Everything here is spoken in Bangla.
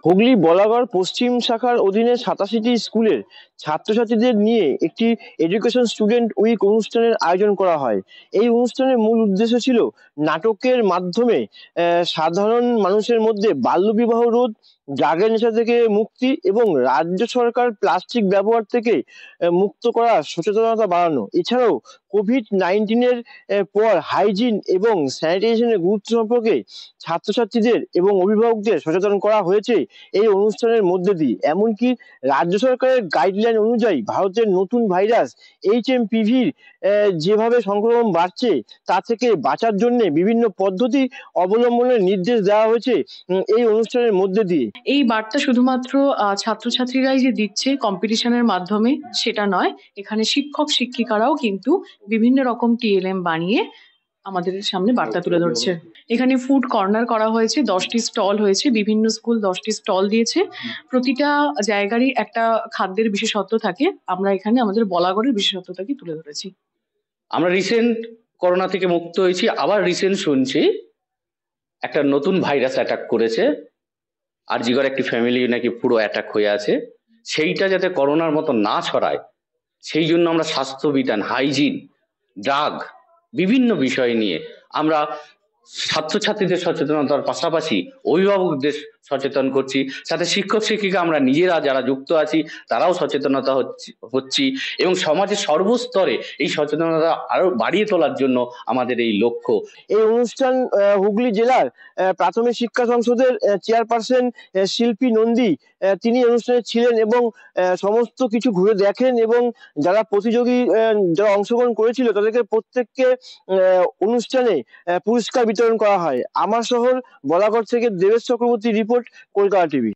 হুগলি বলাগড় পশ্চিম শাখার অধীনে ৮৭টি স্কুলের ছাত্রছাত্রীদের নিয়ে একটি এডুকেশন স্টুডেন্ট উইক অনুষ্ঠানের আয়োজন করা হয়। এই অনুষ্ঠানের মূল উদ্দেশ্য ছিল নাটকের মাধ্যমে সাধারণ মানুষের মধ্যে বাল্যবিবাহ রোধ, ড্রাগের নেশা থেকে মুক্তি এবং রাজ্য সরকার প্লাস্টিক ব্যবহার থেকে মুক্ত করার সচেতনতা বাড়ানো। এছাড়াও কোভিড-19 পর হাইজিন এবং স্যানিটাইজেশনের গুরুত্ব সম্পর্কে ছাত্রছাত্রীদের এবং অভিভাবকদের সচেতন করা হয়েছে এই অনুষ্ঠানের মধ্যে দিয়ে। এমনকি রাজ্য সরকারের গাইডলাইন অনুযায়ী ভারতের নতুন ভাইরাস HMPV যেভাবে সংক্রমণ বাড়ছে তা থেকে বাঁচার জন্য বিভিন্ন পদ্ধতি অবলম্বনের নির্দেশ দেওয়া হয়েছে এই অনুষ্ঠানের মধ্যে দিয়ে। এই বার্তা শুধুমাত্র ছাত্রছাত্রীরাই যে দিচ্ছে কম্পিটিশনের মাধ্যমে সেটা নয়, এখানে শিক্ষক শিক্ষিকারাও কিন্তু বিভিন্ন রকম TLM বানিয়ে আমাদের সামনে বার্তা তুলে ধরছে। এখানে ফুড কর্নার করা হয়েছে, 10টি স্টল হয়েছে, বিভিন্ন স্কুল 10টি স্টল দিয়েছে। প্রতিটা জায়গারই একটা খাদ্যের বিশেষত্ব থাকে, আমরা এখানে আমাদের বলাগড়ের বিশেষত্বটাকে তুলে ধরেছি। আমরা রিসেন্ট করোনা থেকে মুক্ত হয়েছি, আবার রিসেন্ট শুনছি একটা নতুন ভাইরাস অ্যাটাক করেছে, আরজিকর একটি ফ্যামিলি নাকি পুরো অ্যাটাক হয়ে আছে। সেইটা যাতে করোনার মতো না ছড়ায় সেই জন্য আমরা স্বাস্থ্যবিধান, হাইজিন, ড্রাগ বিভিন্ন বিষয় নিয়ে আমরা ছাত্রছাত্রীদের সচেতনতার পাশাপাশি অভিভাবকদের সচেতন করছি, সাথে শিক্ষক শিক্ষিকা আমরা নিজেরা যারা যুক্ত আছি তারাও সচেতনতা হচ্ছি এবং সমাজের সর্বস্তরে এই সচেতনতা আরো বাড়িয়ে তোলার জন্য আমাদের এই লক্ষ্য। এই অনুষ্ঠান হুগলি জেলার প্রাথমিক শিক্ষা সংসদের চেয়ারপারসন শিল্পী নন্দী তিনি অনুষ্ঠানে ছিলেন এবং সমস্ত কিছু ঘুরে দেখেন এবং যারা প্রতিযোগী যারা অংশগ্রহণ করেছিল তাদেরকে প্রত্যেককে অনুষ্ঠানে পুরস্কার বিতরণ করা হয়। আমার শহর বলাগড় থেকে দেবেশ চক্রবর্তী রিপোর্ট, কলকাতা টিভি।